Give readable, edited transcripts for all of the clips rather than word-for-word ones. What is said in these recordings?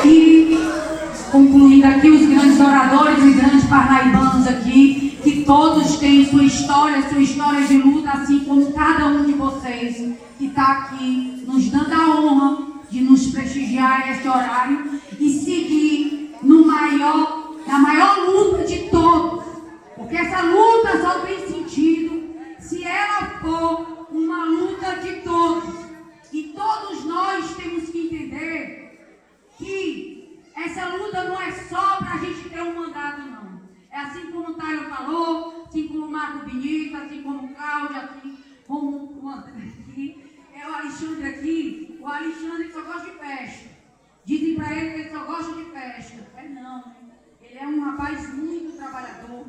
E, concluindo aqui, os grandes oradores e grandes parnaibanos aqui, que todos têm sua história de luta, assim como cada um de vocês que está aqui, nos dando a honra de nos prestigiar esse horário e seguir na maior luta de todos. Porque essa luta só tem sentido se ela for uma luta de todos. E todos nós temos que entender que essa luta não é só para a gente ter um mandato, não. É assim como o Taylor falou, assim como o Marco Vinícius, assim como o Cláudio, assim como o André aqui. É o Alexandre aqui. O Alexandre só gosta de festa. Dizem para ele que ele só gosta de festa. Não. Ele é um rapaz muito trabalhador,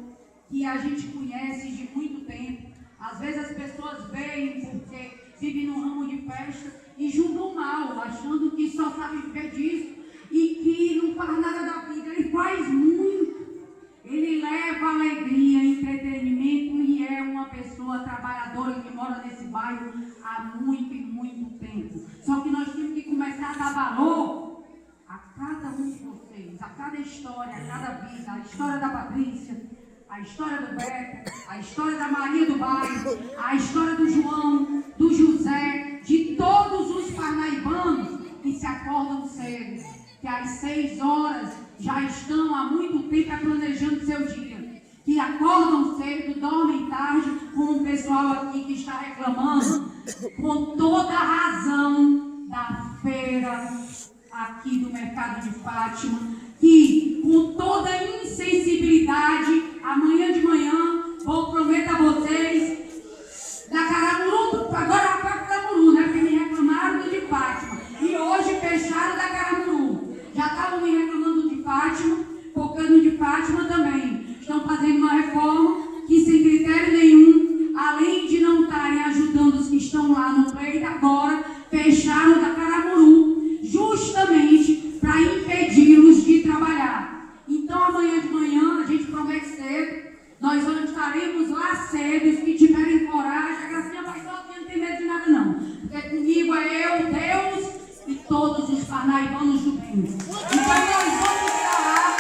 que a gente conhece de muito tempo. Às vezes as pessoas veem porque vivem no ramo de festa e julgam mal, achando que só sabe viver disso e que não faz nada da vida. Ele faz muito. Ele leva alegria, entretenimento e é uma pessoa trabalhadora que mora nesse bairro há muito e muito tempo. Só que nós temos que começar a dar valor a cada um de vocês, a cada história, a cada vida. A história da Patrícia, a história do Beto, a história da Maria do bairro, a história do João, do José, de todos os parnaibanos que se acordam cedo, que às 6 horas já estão há muito tempo planejando seu dia, que acordam cedo, dormem tarde, como o pessoal aqui que está reclamando, com toda a razão da feira aqui do Mercado de Fátima, que com toda a insensibilidade, amanhã de manhã, vou prometer a vocês, da Caramuru, agora vai para Caramuru, né? Porque me reclamaram do de Fátima. E hoje fecharam da Caramuru. Já estavam me reclamando de Fátima, focando de Fátima também. Estão fazendo uma reforma que, sem critério nenhum, além de não estarem ajudando os que estão lá no pleito, agora fecharam da Caramuru, justamente para impedi-los de trabalhar. Então, amanhã de manhã, a gente promete cedo, nós estaremos lá cedo, os que tiverem coragem, a Gracinha vai sozinha, não tem medo de nada não, porque comigo é eu, Deus e todos os parnaibanos do bem. Então, nós vamos estar lá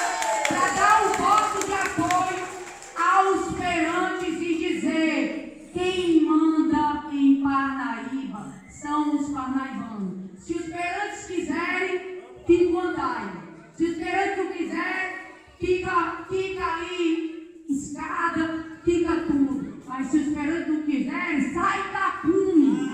para dar o voto de apoio aos feirantes e dizer: quem manda em Parnaíba são os parnaibanos. Se os feirantes quiserem, fica o andaime. Se os feirantes não quiserem, fica ali escada, fica tudo. Mas se os feirantes não quiserem, sai tapume.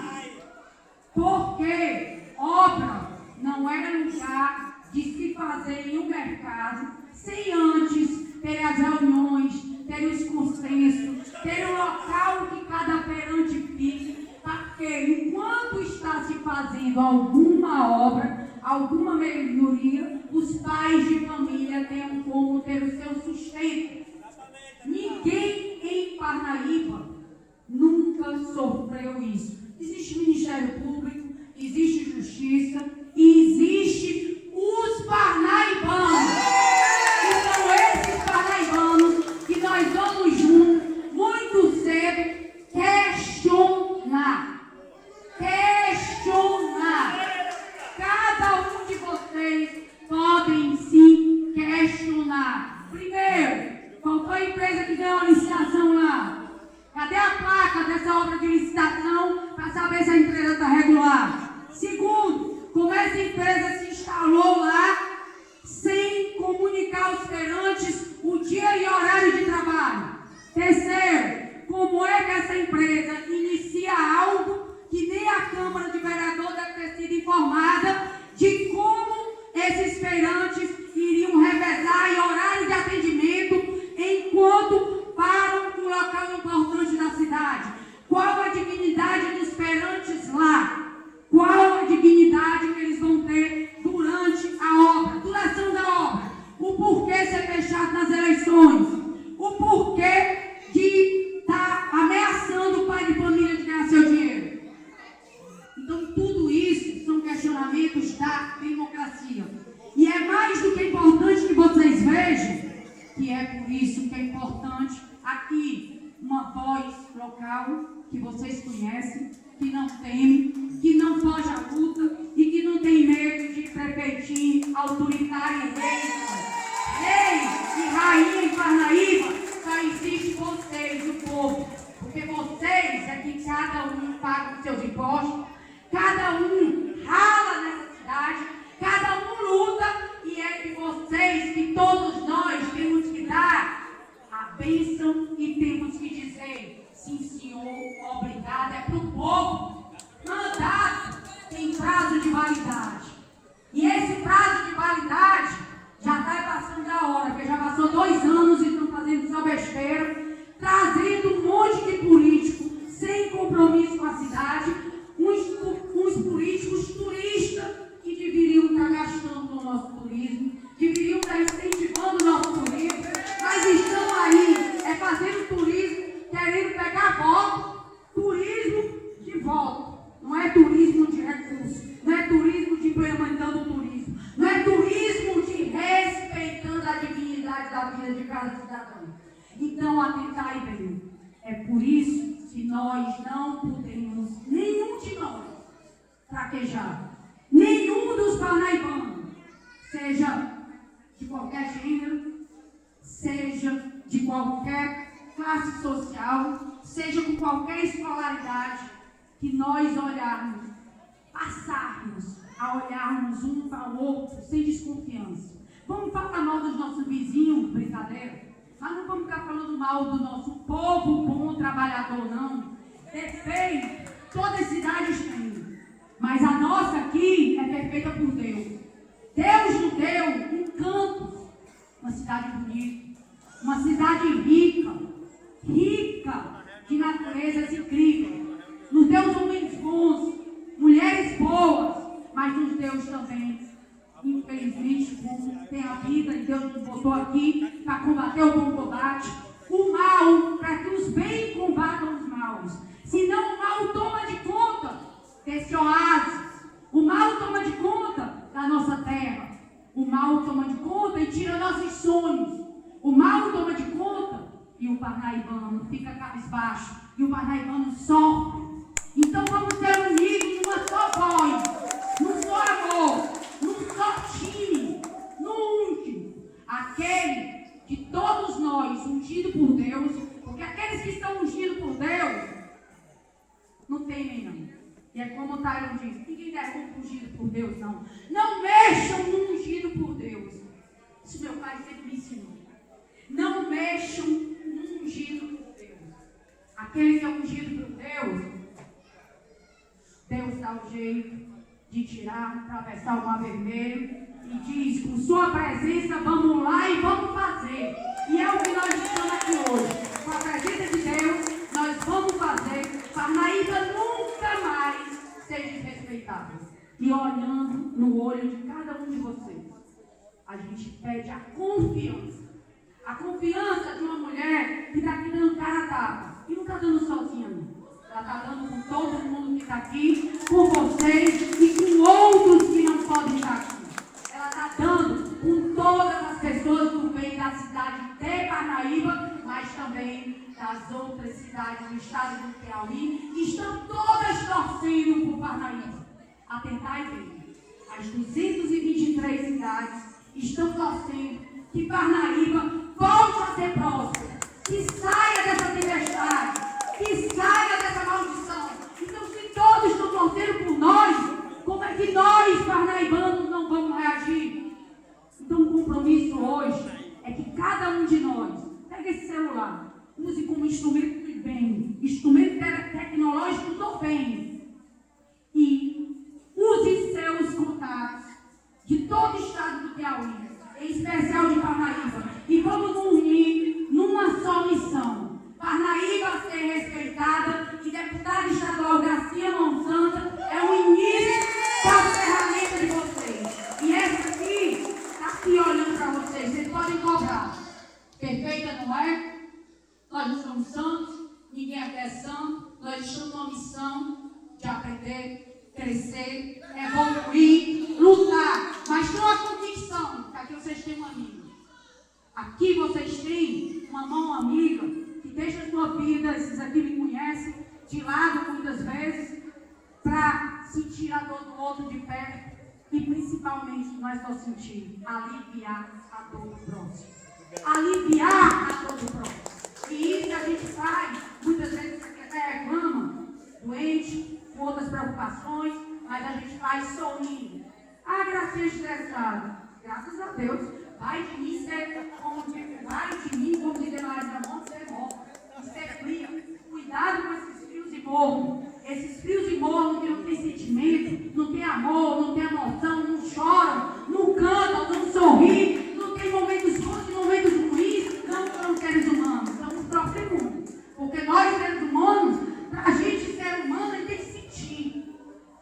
Porque obra não é lugar de se fazer em um mercado sem antes ter as reuniões, ter os consensos, ter o local que cada feirante fique, porque enquanto está se fazendo alguma obra, alguma melhoria, os pais de família tenham como ter o seu sustento. Ninguém em Parnaíba nunca sofreu isso. Existe Ministério Público, existe Justiça e existe os parnaibanos. E são esses parnaibanos que nós vamos juntos, muito cedo, questionar. Cada um de vocês podem sim questionar. Primeiro, qual foi a empresa que deu a licitação lá? Cadê a placa dessa obra de licitação para saber se a empresa está regular? Segundo, como essa empresa se instalou lá sem comunicar aos feirantes o dia e horário de trabalho? Terceiro, como é que essa empresa inicia algo que nem a Câmara de Vereadores deve ter sido informada de como esses feirantes iriam revezar em horário de atendimento enquanto param no local importante da cidade? Qual a dignidade dos feirantes lá? Qual a dignidade que eles vão ter durante a obra? Duração da obra. O porquê ser fechado nas eleições. O porquê de estar ameaçando o pai de família de ganhar seu dinheiro. Então, tudo isso são questionamentos da democracia. E é mais do que importante que vocês vejam que é por isso que é importante aqui uma voz local que vocês conhecem, que não teme, que não foge à luta e que não tem medo de prefeitinho ao autoritário rei e rainha em Parnaíba, só existe vocês, o povo. Porque vocês é que cada um paga os seus impostos, cada um rala nessa cidade, cada um luta, e é de vocês que todos nós temos que dar a bênção e temos que dizer: sim, senhor, obrigado. É para o povo. Mandato tem prazo de validade. E esse prazo de validade já está passando da hora, porque já passou 2 anos e estão fazendo só besteira, trazendo um monte de político sem compromisso com a cidade, uns políticos turistas que deveriam estar gastando no nosso turismo, deveriam estar incentivando o nosso turismo, mas estão aí, fazendo turismo, querendo pegar voto, turismo de voto, não é turismo de recursos, não é turismo de implementando turismo, não é turismo de respeitando a dignidade da vida de cada cidadão. Então, atentai bem, é por isso que nós não podemos, nenhum de nós, fraquejar, nenhum dos parnaibanos, seja de qualquer gênero, seja de qualquer classe social, seja com qualquer escolaridade, que nós olharmos, passarmos a olharmos um para o outro sem desconfiança. Vamos falar mal dos nossos vizinhos, brincadeira, mas não vamos ficar falando mal do nosso povo bom trabalhador, não. Defeito, todas as cidades têm, mas a nossa aqui é perfeita por Deus. Deus nos deu um canto, uma cidade bonita, uma cidade rica de naturezas incríveis. Nos deu homens bons, mulheres boas, mas nos deu também, infelizmente, como tem a vida e Deus nos botou aqui para combater o bom combate, o mal, para que os bem combatam os maus. Senão o mal toma de conta desse oásis, o mal toma de conta da nossa terra, o mal toma de conta e tira nossos sonhos, o mal toma de conta e o parnaibano fica cabisbaixo, e o parnaibano sofre. Então vamos ser unidos numa só voz, num só amor, num só time, no último, aquele de todos nós, ungido por Deus, porque aqueles que estão ungidos por Deus, não temem não. E é como o Tyron diz, ninguém deve ungido por Deus, não. Não mexam no ungido por Deus. Isso meu pai sempre me ensinou. Não mexam no ungido por Deus. Aquele que é ungido por Deus, Deus dá o jeito de tirar, atravessar o mar vermelho e diz, com sua presença, vamos lá e vamos fazer. E é o que nós estamos aqui hoje. Com a presença de Deus, nós vamos fazer. Parnaíba nunca mais ser desrespeitada. E olhando no olho de cada um de vocês, a gente pede a confiança. A confiança de uma mulher que está aqui dando cara a tapa. E não está dando sozinha, não. Ela está dando com todo mundo que está aqui, com vocês e com outros que não podem estar aqui. Ela está dando com todas as pessoas do bem da cidade de Parnaíba, mas também das outras cidades do estado do Piauí, que estão todas torcendo por Parnaíba. Atentai bem, as 223 cidades estão torcendo que Parnaíba volte a ser próspera, que saia dessa tempestade, que saia dessa maldição. Então, se todos estão torcendo por nós, como é que nós, parnaibanos, não vamos reagir? Então, o compromisso hoje é que cada um de nós pegue esse celular, use como instrumento do bem, instrumento tecnológico do bem, e use seus contatos de todo o estado do Piauí, em especial de Parnaíba, e vamos nos unir numa só missão. Parnaíba ser respeitada, e deputada estadual Gracia Monsanto é o início da ferramenta de vocês. E essa aqui está aqui olhando para vocês, vocês podem cobrar. Perfeita, não é? Nós não somos santos, ninguém aqui é santo, nós estamos numa missão de aprender, crescer, evoluir, lutar, mas com a convicção que aqui vocês têm um amigo. Aqui vocês têm uma mão amiga que deixa a sua vida, esses aqui me conhecem, de lado muitas vezes, para sentir a dor do outro de perto. E principalmente, nós só sentir aliviar a dor do próximo. Aliviar a dor do próximo. E isso a gente faz, muitas vezes reclama, doente, com outras preocupações, mas a gente faz sorrindo. Ah, Gracinha estressada. Graças a Deus. Vai de mim, como dizer mais na mão, você morre. Isso é fria. Cuidado com esses frios e mornos. Esses frios e mornos que não tem sentimento, não tem amor, não tem emoção, não choram, não cantam, não sorriem, não tem momentos bons e momentos ruins, não são seres humanos, são o próprio mundo. Porque nós, seres humanos, para a gente ser humano, a gente tem que sentir.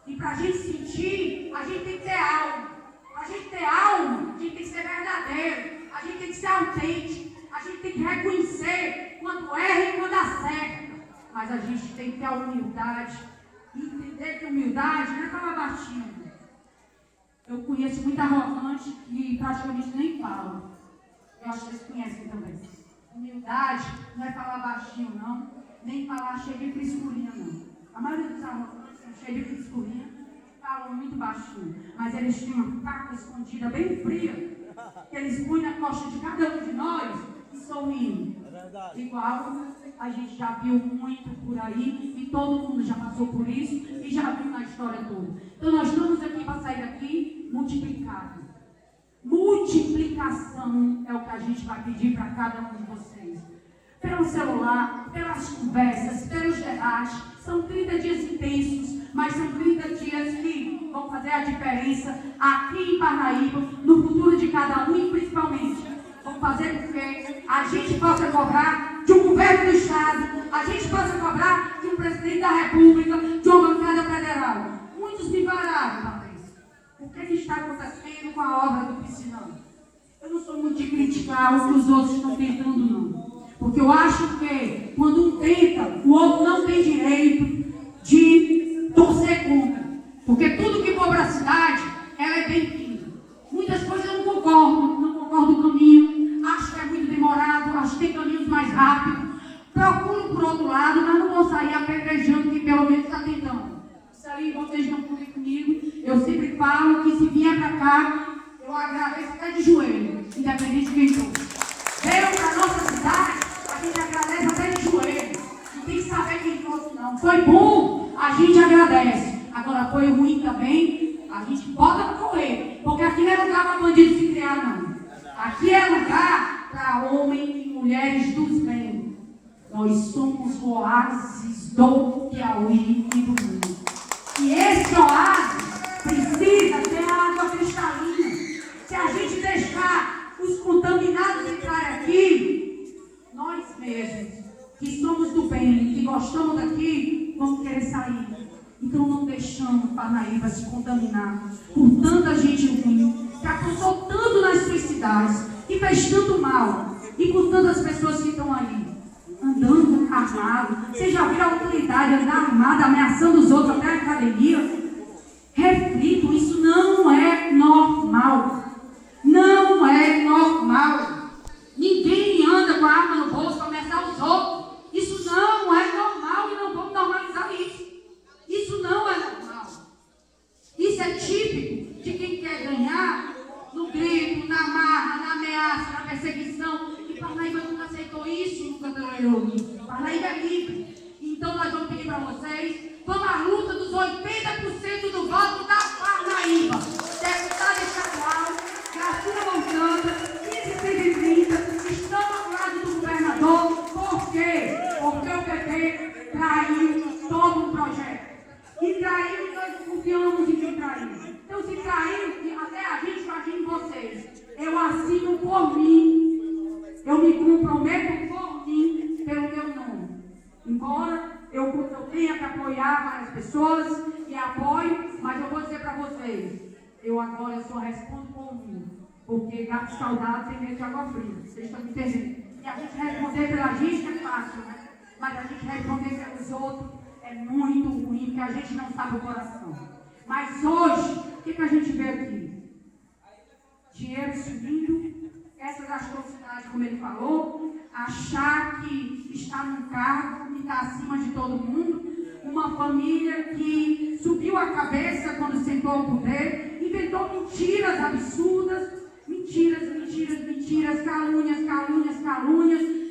E para a gente sentir, a gente tem que ter alma. Para a gente ter alma, a gente tem que ser verdadeiro, a gente tem que ser autêntico, a gente tem que reconhecer quando erra e quando acerta. Mas a gente tem que ter a humildade, entender que humildade não é falar baixinho. Eu conheço muita arrogante que praticamente nem fala. Eu acho que vocês conhecem também. Humildade não é falar baixinho, não, nem falar cheio de frescurinha, não. A maioria dos arrogantes são cheios de frescurinha, falam muito baixinho, mas eles tinham uma faca escondida bem fria, que eles põem na costa de cada um de nós e sorrindo. Igual a gente já viu muito por aí e todo mundo já passou por isso e já viu na história toda. Então nós estamos aqui para sair daqui multiplicado. Multiplicação é o que a gente vai pedir para cada um de vocês. Pelo celular, pelas conversas, pelos debates. São 30 dias intensos, mas são 30 dias que vão fazer a diferença aqui em Parnaíba, no futuro de cada um e principalmente vão fazer com que a gente possa cobrar de um governo do Estado, a gente possa cobrar de um presidente da República, de uma bancada federal. Muitos me falaram, Patrícia, o que está acontecendo com a obra do piscinão? Eu não sou muito de criticar o que os outros estão tentando, não. Porque eu acho que quando um tenta, o outro não tem direito de torcer contra. Porque tudo que for para a cidade, ela é bem-vinda. Muitas coisas eu não concordo com o caminho, acho que é muito demorado, acho que tem caminhos mais rápidos. Procuro por outro lado, mas não vou sair apedrejando que pelo menos está tentando. Isso aí vocês não podem comigo. Eu sempre falo que se vier para cá, eu agradeço até de joelho, independente de quem for. Veio para a nossa cidade, a gente agradece até de joelho. Não tem que saber quem fosse, não. Foi bom, a gente agradece. Agora foi ruim também, a gente bota para correr. Porque aqui não é lugar para bandido se criar, não. Aqui é lugar para homens e mulheres dos bem. Nós somos o oásis do Piauí e do mundo. E esse oásis precisa ter água cristalina. Se a gente deixar os contaminados entrar aqui, nós mesmos, que somos do bem, que gostamos daqui, vamos querer sair. Então não deixamos Parnaíba se contaminar por tanta gente ruim, que acampou tanto nas suas cidades, que fez tanto mal, e por tantas pessoas que estão aí, andando armado. Vocês já viram a autoridade andar armada, ameaçando os outros até a academia? Reflitam, isso não é normal. Não é normal. Ninguém anda com a arma no bolso para ameaçar os outros. Isso não é normal e não vamos normalizar isso. Isso não é normal. Isso é típico de quem quer ganhar no grito, na marra, na ameaça, na perseguição. E Parnaíba nunca aceitou isso, nunca tolerou isso. Parnaíba é livre. Então nós vamos pedir para vocês, vamos à luta dos 80% do voto da Parnaíba. Deputada estadual, Gracinha Monsanto, 1530, estamos ao lado do governador. Por quê? Porque o PT traiu todo o projeto. E traiu e nós confiamos em quem traiu. Então se traiu, até a gente imagina em vocês. Eu assino por mim. Eu me comprometo por mim, pelo meu nome. Embora eu tenha que apoiar várias pessoas e apoio, mas eu vou dizer para vocês, eu agora só respondo por mim. Porque gato saudado tem medo de água fria. Vocês estão me entendendo? E a gente responder pela gente é fácil, né? Mas a gente responder pelos outros é muito ruim, porque a gente não sabe o coração. Mas hoje, o que a gente vê aqui? Dinheiro subindo, essa atrocidade, como ele falou, achar que está num cargo e está acima de todo mundo, uma família que subiu a cabeça quando sentou ao poder, inventou inventou mentiras absurdas, mentiras, calúnias,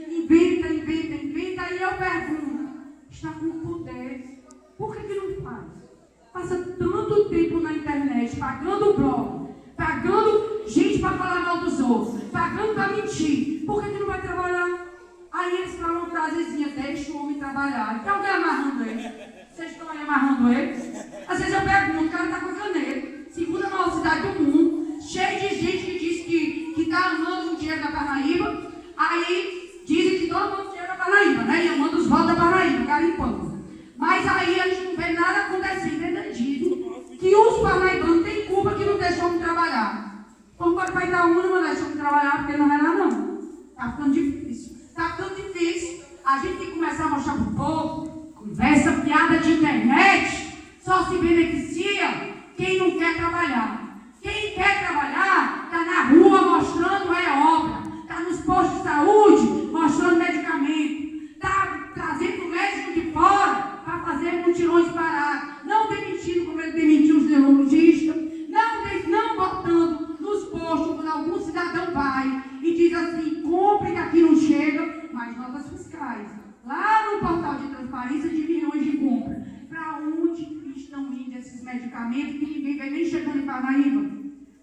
inventa, e eu pergunto, está com poder, por que não faz? Passa tanto tempo na internet, pagando blog, pagando gente para falar mal dos outros, pagando para mentir, por que não vai trabalhar? Aí eles falam frasezinha, deixa o homem trabalhar. Tem alguém amarrando ele? Vocês estão aí amarrando ele? Às vezes eu pergunto, o cara está com a caneta, segunda maior cidade do mundo, cheio de gente que diz que está amando o dinheiro da Parnaíba, aí dizem que estão amando o dinheiro da Parnaíba, né? E amando os votos da Parnaíba, garimpando. Mas aí a gente não vê nada acontecendo, ainda dizem que os parnaibanos têm culpa que não deixam o homem trabalhar. Como pode para Itaúna não deixa o homem trabalhar, porque não é lá não. Está ficando difícil. Está ficando difícil. A gente tem que começar a mostrar para o povo, conversa, piada de internet, só se beneficia quem não quer trabalhar. Quem quer trabalhar está na rua mostrando obra, está nos postos de saúde mostrando medicamento, está trazendo médico de fora para fazer mutirões parados, não demitindo como ele demitiu os neurologistas, não botando nos postos quando algum cidadão vai e diz assim, compre que aqui não chega, mas notas fiscais. Lá no portal de transparência de milhões de compras. Para onde estão indo esses medicamentos que ninguém vê nem chegando em Parnaíba?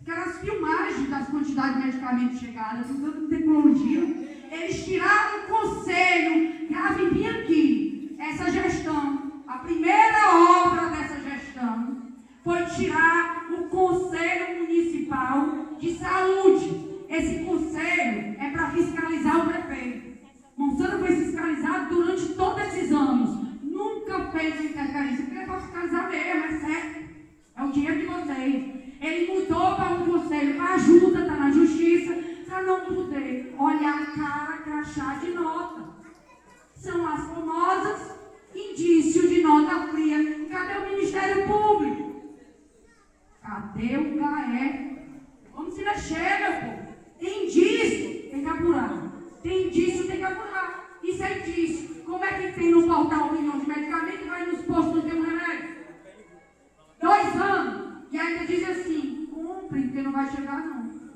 Aquelas filmagens das quantidades de medicamentos chegadas, usando tecnologia, eles tiraram o conselho, gravem bem aqui, essa gestão, a primeira obra dessa gestão foi tirar o Conselho Municipal de Saúde. Esse conselho é para fiscalizar o prefeito. Monsanto foi fiscalizado durante todos esses anos, nunca fez interferência, porque é para fiscalizar mesmo, é certo, é o dinheiro de vocês. Ele mudou para um conselho, ajuda, está na justiça, para não poder olhar a cara crachá de nota. São as famosas indícios de nota fria. Cadê o Ministério Público? Cadê o GAE? Vamos se mexer, meu povo. Tem indício, tem que apurar. Tem indício, tem que apurar. Isso é indício. Como é que tem no portal 1 milhão de medicamentos e vai nos postos não tem um remédio? 2 anos. E ainda diz assim, compre, porque não vai chegar não. Isso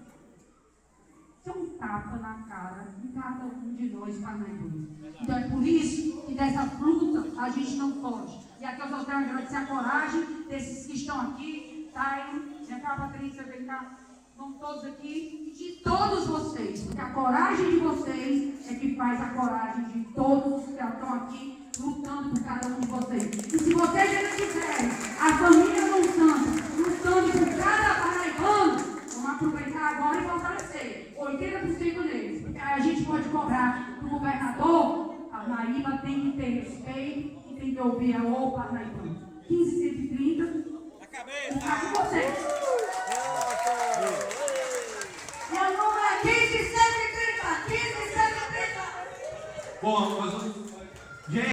é um tapa na cara de cada um de nós, parnaibanos. Então é por isso que dessa luta a gente não foge. E aqui eu só quero agradecer a coragem desses que estão aqui, tá aí, vem cá, Patrícia, vem cá, vão todos aqui, e de todos vocês, porque a coragem de vocês é que faz a coragem de todos que estão aqui, lutando por cada um de vocês. E se vocês ainda quiserem, a família Monsanto, lutando por cada parnaibano, vamos aproveitar agora e fortalecer 80% deles, porque aí a gente pode cobrar do governador, a Parnaíba tem que ter respeito e tem que ouvir o parnaibano. 1530, está com vocês. Meu número é 1530, 1530. Bom, mas